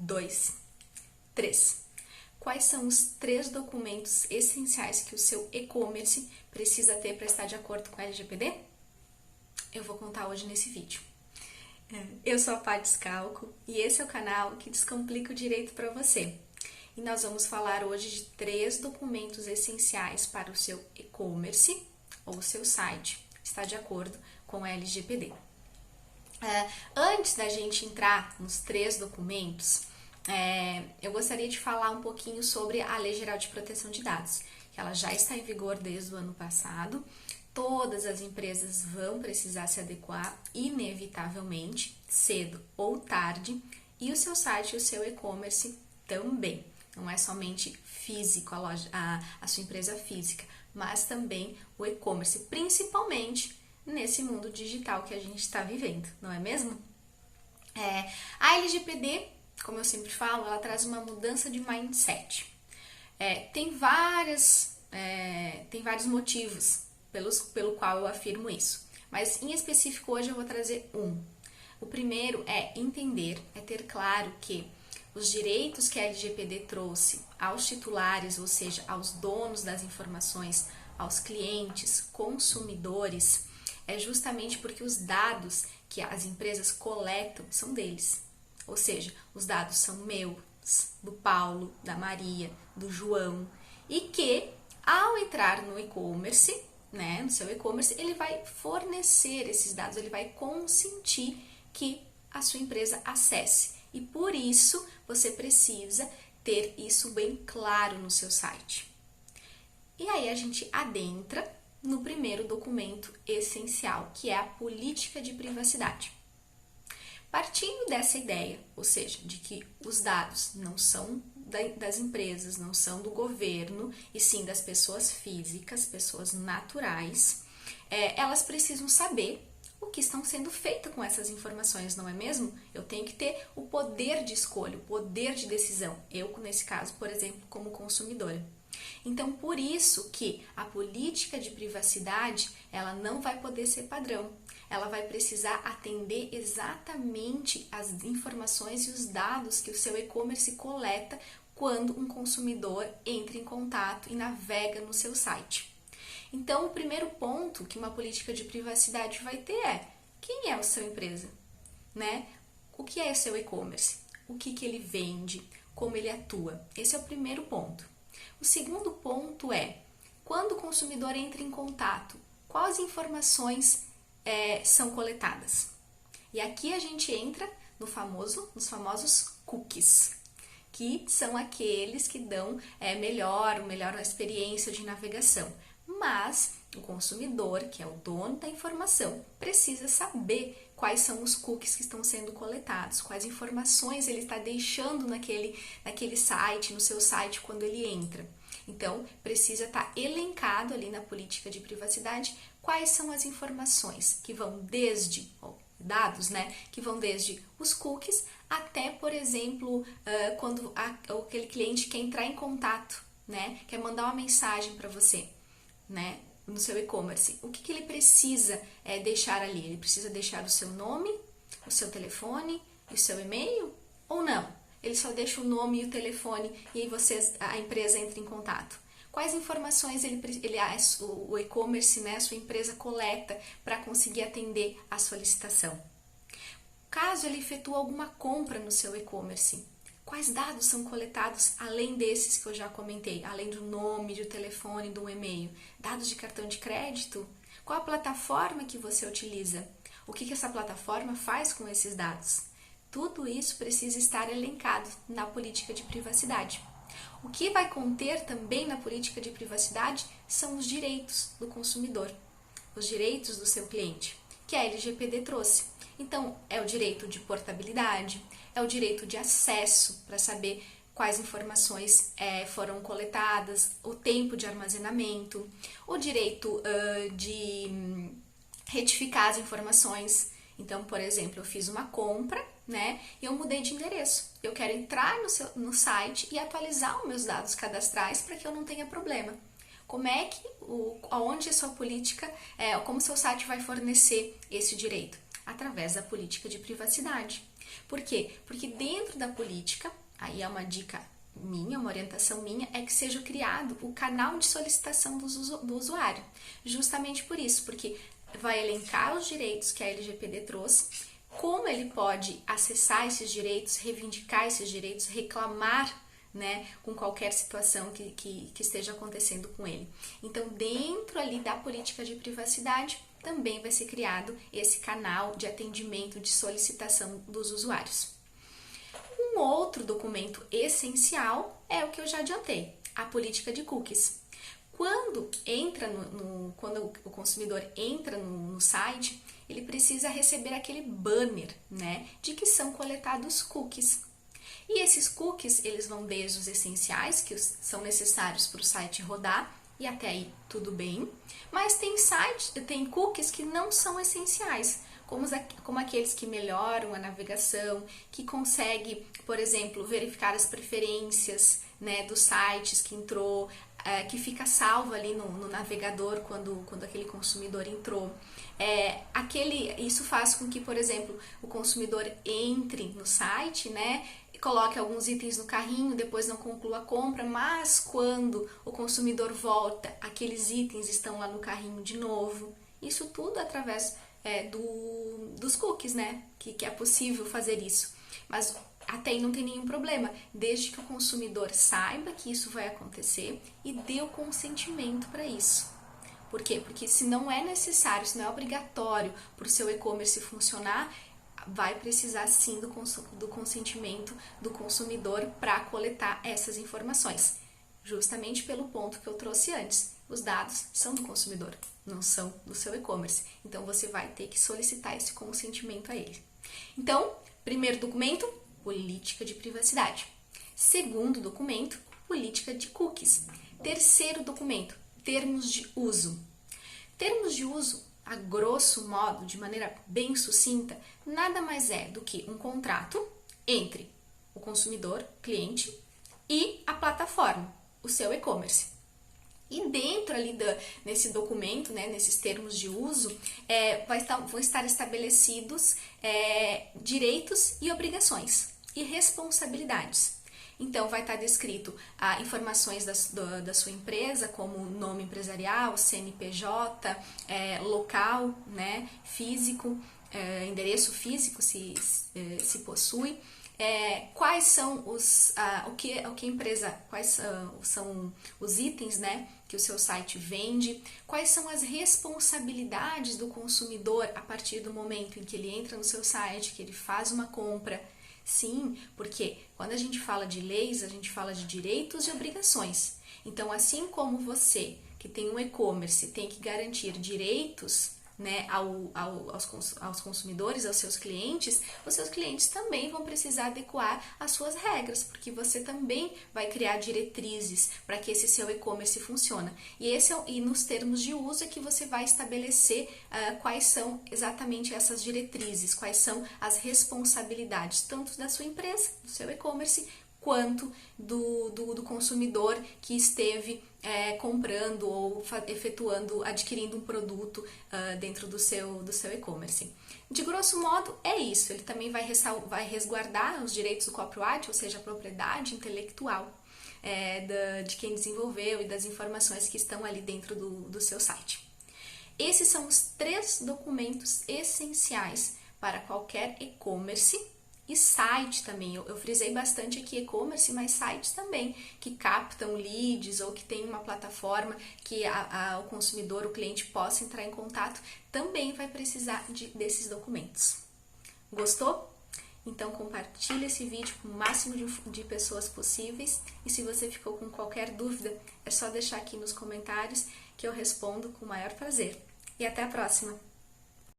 2, 3. Quais são os 3 documentos essenciais que o seu e-commerce precisa ter para estar de acordo com a LGPD? Eu vou contar hoje nesse vídeo. Eu sou a Paty Scalco e esse é o canal que descomplica o direito para você. E nós vamos falar hoje de 3 documentos essenciais para o seu e-commerce ou seu site estar de acordo com a LGPD. Antes da gente entrar nos 3 documentos, eu gostaria de falar um pouquinho sobre a Lei Geral de Proteção de Dados, que ela já está em vigor desde o ano passado. Todas as empresas vão precisar se adequar, inevitavelmente, cedo ou tarde, e o seu site e o seu e-commerce também. Não é somente físico, a sua empresa física, mas também o e-commerce, principalmente nesse mundo digital que a gente está vivendo, não é mesmo? A LGPD, como eu sempre falo, ela traz uma mudança de mindset. Tem vários motivos pelo qual eu afirmo isso, mas em específico hoje eu vou trazer um. O primeiro é entender, é ter claro que os direitos que a LGPD trouxe aos titulares, ou seja, aos donos das informações, aos clientes, consumidores, é justamente porque os dados que as empresas coletam são deles. Ou seja, os dados são meus, do Paulo, da Maria, do João, e que ao entrar no e-commerce, no seu e-commerce, ele vai fornecer esses dados, ele vai consentir que a sua empresa acesse. E por isso você precisa ter isso bem claro no seu site. E aí a gente adentra no primeiro documento essencial, que é a política de privacidade. Partindo dessa ideia, ou seja, de que os dados não são das empresas, não são do governo, e sim das pessoas físicas, pessoas naturais, elas precisam saber o que estão sendo feito com essas informações, não é mesmo? Eu tenho que ter o poder de escolha, o poder de decisão. Eu, nesse caso, por exemplo, como consumidora. Então, por isso que a política de privacidade, ela não vai poder ser padrão. Ela vai precisar atender exatamente as informações e os dados que o seu e-commerce coleta quando um consumidor entra em contato e navega no seu site. Então, o primeiro ponto que uma política de privacidade vai ter é: quem é a sua empresa? O que é seu e-commerce? O que ele vende? Como ele atua? Esse é o primeiro ponto. O segundo ponto é: quando o consumidor entra em contato, quais informações são coletadas? E aqui a gente entra nos famosos cookies, que são aqueles que dão melhor experiência de navegação. Mas o consumidor, que é o dono da informação, precisa saber quais são os cookies que estão sendo coletados, quais informações ele está deixando naquele site, no seu site, quando ele entra. Então, precisa estar elencado ali na política de privacidade quais são as informações que vão desde dados, que vão desde os cookies até, por exemplo, quando aquele cliente quer entrar em contato, quer mandar uma mensagem para você, no seu e-commerce. O que ele precisa deixar ali? Ele precisa deixar o seu nome, o seu telefone e o seu e-mail? Ou não? Ele só deixa o nome e o telefone e aí a empresa entra em contato. Quais informações o e-commerce, a sua empresa coleta para conseguir atender a solicitação? Caso ele efetue alguma compra no seu e-commerce, quais dados são coletados além desses que eu já comentei, além do nome, do telefone, do e-mail? Dados de cartão de crédito? Qual a plataforma que você utiliza? O que essa plataforma faz com esses dados? Tudo isso precisa estar elencado na política de privacidade. O que vai conter também na política de privacidade são os direitos do consumidor, os direitos do seu cliente, que a LGPD trouxe. Então, é o direito de portabilidade, é o direito de acesso para saber quais informações foram coletadas, o tempo de armazenamento, o direito de retificar as informações. Então, por exemplo, eu fiz uma compra, e eu mudei de endereço. Eu quero entrar no site e atualizar os meus dados cadastrais para que eu não tenha problema. Como é que, aonde a sua política, como seu site vai fornecer esse direito? através da política de privacidade. Por quê? Porque dentro da política, aí é uma dica minha, uma orientação minha, é que seja criado o canal de solicitação do usuário. Justamente por isso, porque vai elencar os direitos que a LGPD trouxe, como ele pode acessar esses direitos, reivindicar esses direitos, reclamar, né, com qualquer situação que esteja acontecendo com ele. Então, dentro ali da política de privacidade, também vai ser criado esse canal de atendimento, de solicitação dos usuários. Um outro documento essencial é o que eu já adiantei, a política de cookies. Quando o consumidor entra no site, ele precisa receber aquele banner, né, de que são coletados cookies. E esses cookies, eles vão desde os essenciais, que são necessários para o site rodar, e até aí tudo bem, mas tem cookies que não são essenciais, como aqueles que melhoram a navegação, que consegue, por exemplo, verificar as preferências, né, dos sites que entrou, que fica salvo ali no navegador quando aquele consumidor entrou. Isso faz com que, por exemplo, o consumidor entre no site, né, coloque alguns itens no carrinho, depois não conclua a compra, mas quando o consumidor volta, aqueles itens estão lá no carrinho de novo. Isso tudo através dos cookies, né? Que é possível fazer isso. Mas até aí não tem nenhum problema, desde que o consumidor saiba que isso vai acontecer e dê o consentimento para isso. Por quê? Porque se não é necessário, se não é obrigatório para o seu e-commerce funcionar, vai precisar sim do consentimento do consumidor para coletar essas informações. Justamente pelo ponto que eu trouxe antes. Os dados são do consumidor, não são do seu e-commerce. Então, você vai ter que solicitar esse consentimento a ele. Então, primeiro documento, política de privacidade. Segundo documento, política de cookies. Terceiro documento, termos de uso. Termos de uso, a grosso modo, de maneira bem sucinta, nada mais é do que um contrato entre o consumidor, cliente, e a plataforma, o seu e-commerce. E dentro ali nesse documento, né, nesses termos de uso, vão estar estabelecidos direitos e obrigações e responsabilidades. Então, vai estar descrito informações da sua empresa, como nome empresarial, CNPJ, local, né, físico, endereço físico, se possui. Quais são quais são os itens, né, que o seu site vende, quais são as responsabilidades do consumidor a partir do momento em que ele entra no seu site, que ele faz uma compra. Sim, porque quando a gente fala de leis, a gente fala de direitos e obrigações. Então, assim como você, que tem um e-commerce, tem que garantir direitos, né, aos consumidores, aos seus clientes, os seus clientes também vão precisar adequar as suas regras, porque você também vai criar diretrizes para que esse seu e-commerce funcione. E nos termos de uso é que você vai estabelecer quais são exatamente essas diretrizes, quais são as responsabilidades, tanto da sua empresa, do seu e-commerce, quanto do consumidor que esteve comprando ou adquirindo um produto dentro do seu e-commerce. De grosso modo, é isso. Ele também vai resguardar os direitos do copyright, ou seja, a propriedade intelectual de quem desenvolveu e das informações que estão ali dentro do seu site. Esses são os 3 documentos essenciais para qualquer e-commerce. E site também, eu frisei bastante aqui e-commerce, mas sites também, que captam leads ou que tem uma plataforma que o consumidor, o cliente possa entrar em contato, também vai precisar desses documentos. Gostou? Então compartilhe esse vídeo com o máximo de pessoas possíveis e se você ficou com qualquer dúvida, é só deixar aqui nos comentários que eu respondo com o maior prazer. E até a próxima!